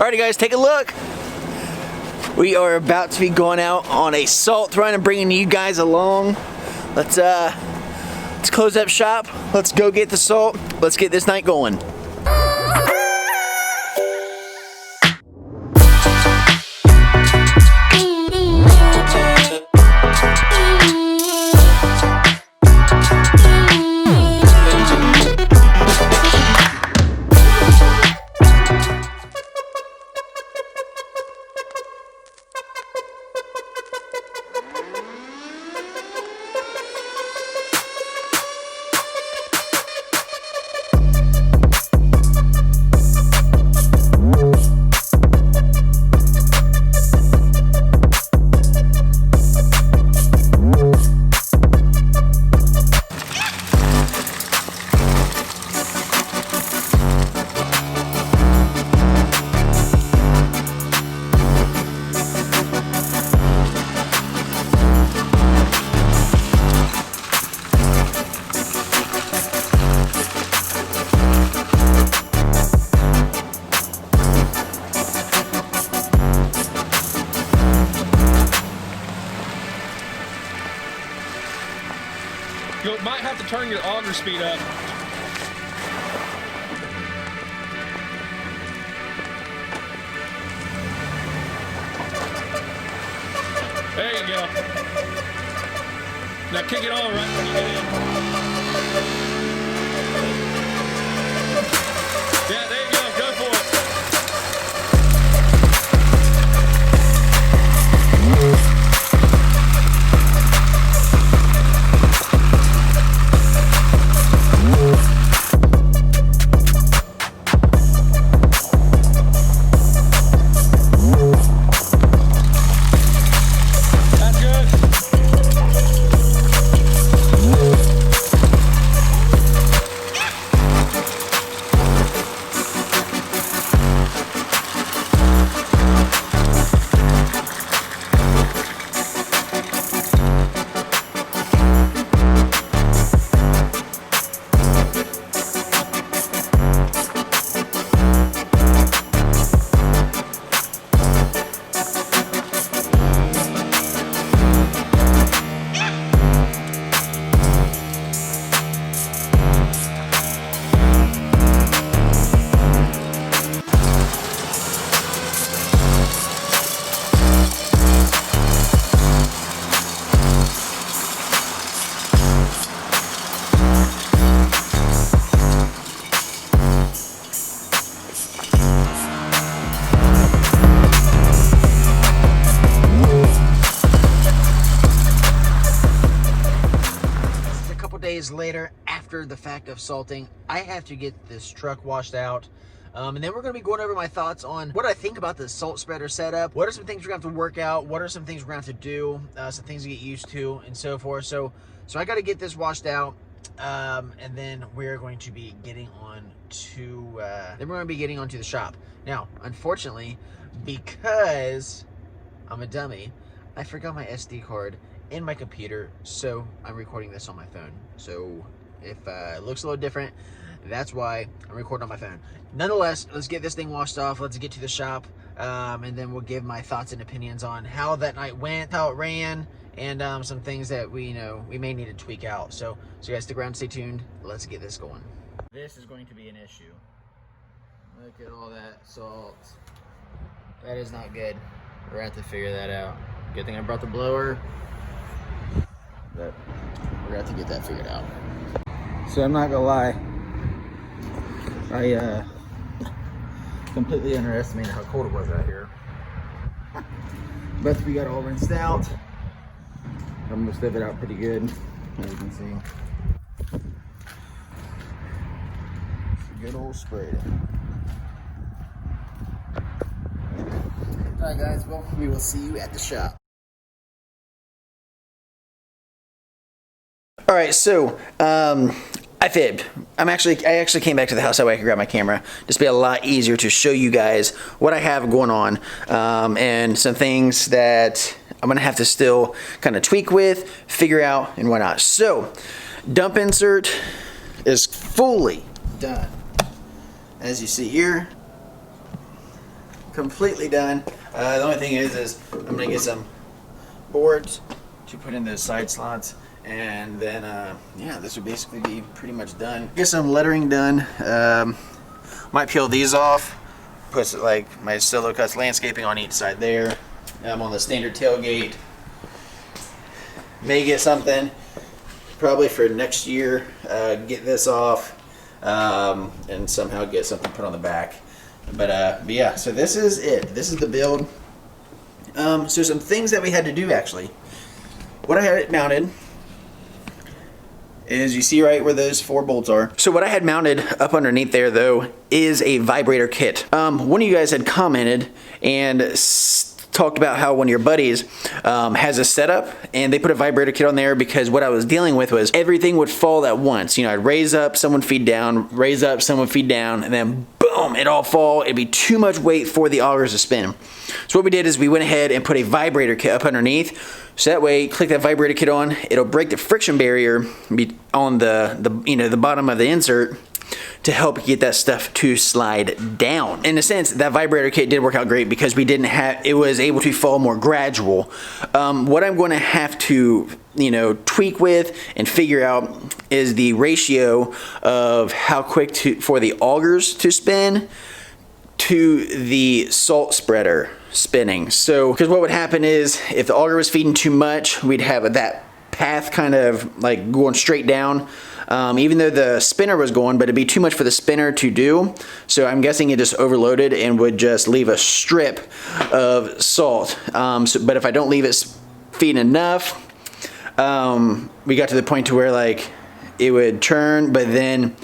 Alrighty guys, take a look. We are about to be going out on a salt run and bringing you guys along. Let's close up shop. Let's go get the salt. Let's get this night going. You might have to turn your auger speed up. There you go. Now kick it on right when you get in. Yeah, there you go. Go for it. Days later, after the fact of salting, I have to get this truck washed out, and then we're going to be going over my thoughts on what I think about the salt spreader setup. What are some things we're going to have to work out? What are some things we're going to have to do? Some things to get used to, and so forth. So I got to get this washed out, and then we're going to be getting on to the shop. Now, unfortunately, because I'm a dummy, I forgot my SD card in my computer, so I'm recording this on my phone. So if it looks a little different, that's why I'm recording on my phone. Nonetheless, let's get this thing washed off. Let's get to the shop, and then we'll give my thoughts and opinions on how that night went, how it ran, and some things that we may need to tweak out. So guys, stick around, stay tuned. Let's get this going. This is going to be an issue. Look at all that salt. That is not good. We're gonna have to figure that out. Good thing I brought the blower. But we're gonna have to get that figured out. So I'm not gonna lie, I completely underestimated how cold it was out here. But we got it all rinsed out. I'm gonna sieve it out pretty good, as you can see. It's a good old spray. Alright guys, well, we will see you at the shop. All right, so I fibbed. I actually came back to the house that way I could grab my camera. Just be a lot easier to show you guys what I have going on, and some things that I'm gonna have to still kind of tweak with, figure out, and whatnot. So, dump insert is fully done. As you see here, completely done. The only thing is I'm gonna get some boards to put in those side slots, and then yeah, this would basically be pretty much done. Get some lettering done. Might peel these off, put like my Solo Cuts landscaping on each side there. I'm on the standard tailgate. May get something probably for next year, get this off, and somehow get something put on the back. But yeah, so this is it. This is the build. So some things that we had to do actually. What I had it mounted is, you see right where those 4 bolts are. So what I had mounted up underneath there though is a vibrator kit. One of you guys had commented and talked about how one of your buddies has a setup and they put a vibrator kit on there because what I was dealing with was everything would fall at once. You know, I'd raise up, someone feed down, raise up, someone feed down, and then boom, it all fall. It'd be too much weight for the augers to spin. So what we did is we went ahead and put a vibrator kit up underneath. So that way, click that vibrator kit on, it'll break the friction barrier on the bottom of the insert to help get that stuff to slide down. In a sense, that vibrator kit did work out great because we didn't have, it was able to fall more gradual. What I'm going to have to, tweak with and figure out is the ratio of how quick for the augers to spin to the salt spreader spinning. So, because what would happen is if the auger was feeding too much, we'd have that path kind of like going straight down. Even though the spinner was going, but it'd be too much for the spinner to do. So I'm guessing it just overloaded and would just leave a strip of salt. But if I don't leave it feeding enough, we got to the point to where like it would churn, but then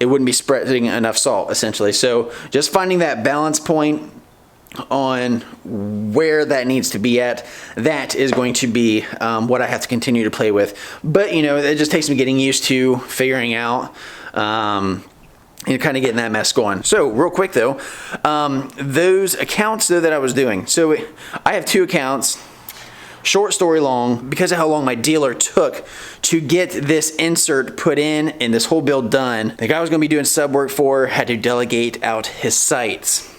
it wouldn't be spreading enough salt essentially. So just finding that balance point on where that needs to be at, that is going to be what I have to continue to play with. But it just takes me getting used to figuring out and kind of getting that mess going. So real quick though, those accounts though that I was doing, so I have 2 accounts. Short story long, because of how long my dealer took to get this insert put in and this whole build done, the guy I was going to be doing sub work for had to delegate out his sites.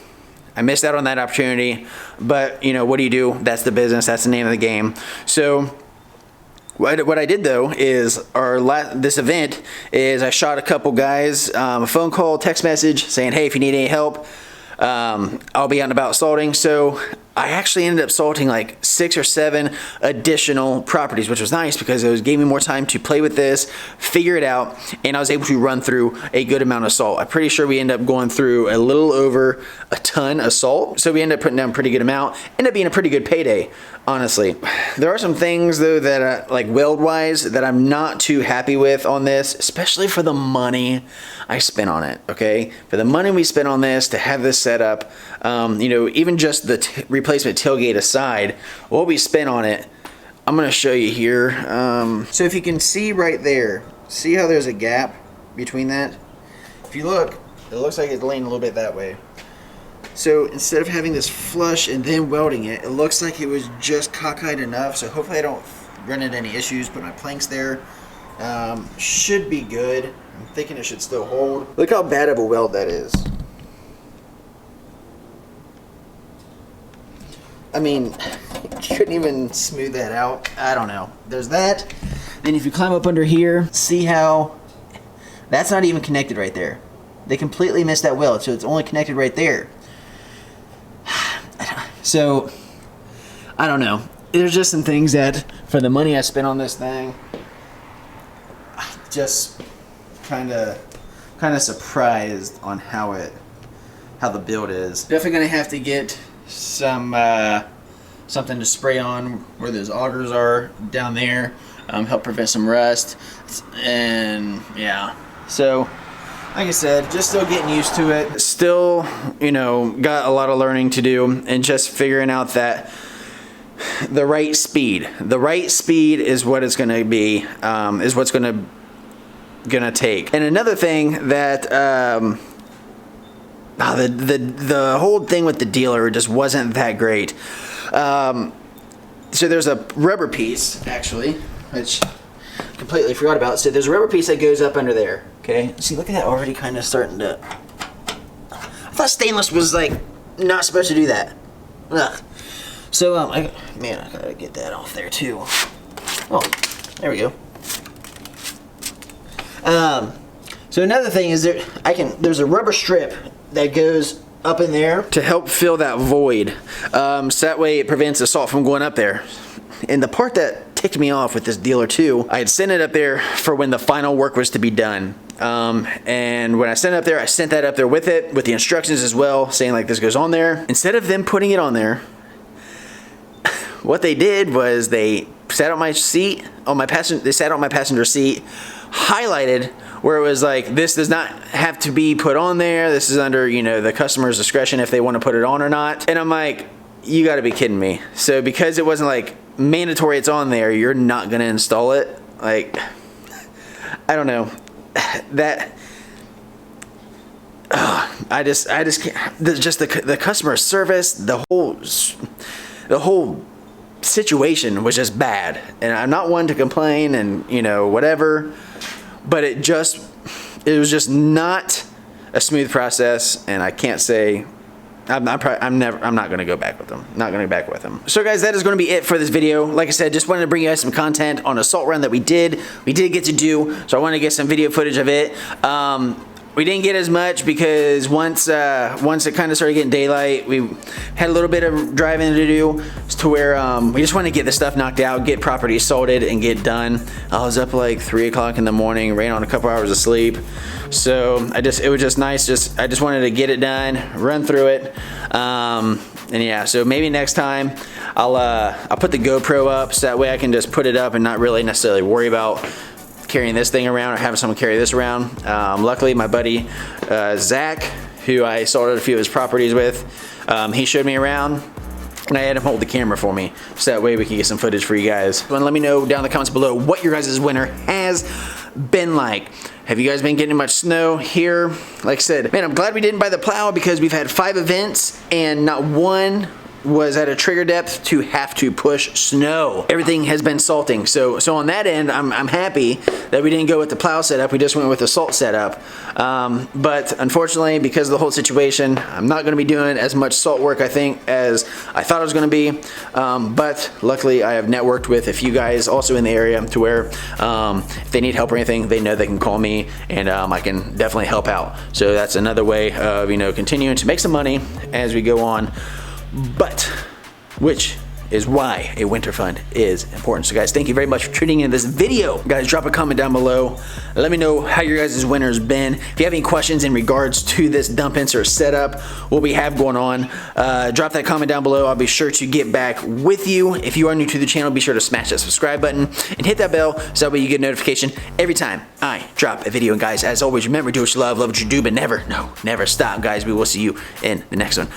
I missed out on that opportunity, but what do? That's the business, that's the name of the game. So what I did though is this event is I shot a couple guys a phone call, text message saying, hey, if you need any help, I'll be out and about salting. So I actually ended up salting like 6 or 7 additional properties, which was nice because it gave me more time to play with this, figure it out, and I was able to run through a good amount of salt. I'm pretty sure we ended up going through a little over a ton of salt. So we ended up putting down a pretty good amount. Ended up being a pretty good payday, honestly. There are some things though that like weld wise that I'm not too happy with on this, especially for the money I spent on it, okay? For the money we spent on this to have this set up, even just the replacement tailgate aside, what we spent on it, I'm gonna show you here. So if you can see right there, see how there's a gap between that? If you look, it looks like it's laying a little bit that way. So instead of having this flush and then welding it, it looks like it was just cockeyed enough. So hopefully I don't run into any issues. Put my planks there. Should be good. I'm thinking it should still hold. Look how bad of a weld that is. I mean, couldn't even smooth that out. I don't know. There's that. Then if you climb up under here, see how that's not even connected right there. They completely missed that weld, so it's only connected right there. So, I don't know. There's just some things that, for the money I spent on this thing, just kind of surprised on how the build is. Definitely gonna have to get some something to spray on where those augers are down there, help prevent some rust, and yeah. So, like I said, just still getting used to it. Still, got a lot of learning to do, and just figuring out that the right speed is what it's going to be, is what's going to take. And another thing that the whole thing with the dealer just wasn't that great. So there's a rubber piece actually, which I completely forgot about. So there's a rubber piece that goes up under there. Okay, see, look at that, already kind of starting to. I thought stainless was like Not supposed to do that. Ugh. So, man, I gotta get that off there too. Oh, there we go. So another thing is there's a rubber strip that goes up in there to help fill that void. So that way it prevents the salt from going up there. And the part that ticked me off with this dealer too, I had sent it up there for when the final work was to be done. And when I sent it up there, I sent that up there with it, with the instructions as well, saying like this goes on there. Instead of them putting it on there, what they did was they sat on my seat, they sat on my passenger seat, highlighted where it was like, this does not have to be put on there. This is under, you know, the customer's discretion if they want to put it on or not. And I'm like, you gotta be kidding me. So because it wasn't like mandatory it's on there, you're not gonna install it? Like, I don't know. That, I just can't, just the customer service, the whole situation was just bad. And I'm not one to complain and, you know, whatever, but it was just not a smooth process, and I can't say I'm not going to go back with them. Not going to go back with them. So guys, that is going to be it for this video. Like I said, just wanted to bring you guys some content on a salt run that we did get to do. So I wanted to get some video footage of it. We didn't get as much because once it kind of started getting daylight, we had a little bit of driving to do to where we just wanted to get the stuff knocked out, get property salted, and get done. I was up like 3 o'clock in the morning, ran on a couple hours of sleep. So it was just nice. I just wanted to get it done, run through it, and yeah. So maybe next time I'll put the GoPro up so that way I can just put it up and not really necessarily worry about carrying this thing around or having someone carry this around. Luckily, my buddy Zach, who I salted a few of his properties with, he showed me around, and I had him hold the camera for me so that way we can get some footage for you guys. And let me know down in the comments below what your guys' winter has been like. Have you guys been getting much snow here? Like I said, man, I'm glad we didn't buy the plow because we've had 5 events and not one was at a trigger depth to have to push snow. Everything has been salting. So on that end, I'm happy that we didn't go with the plow setup. We just went with the salt setup. But unfortunately, because of the whole situation, I'm not gonna be doing as much salt work, I think, as I thought I was gonna be. But luckily, I have networked with a few guys also in the area to where if they need help or anything, they know they can call me, and I can definitely help out. So that's another way of, you know, continuing to make some money as we go on. But which is why a winter fund is important. So guys, thank you very much for tuning in this video. Guys, drop a comment down below. Let me know how your guys' winter's been. If you have any questions in regards to this dump insert setup, what we have going on, drop that comment down below. I'll be sure to get back with you. If you are new to the channel, be sure to smash that subscribe button and hit that bell so that way you get a notification every time I drop a video. And guys, as always, remember, do what you love what you do, but never stop, guys. We will see you in the next one.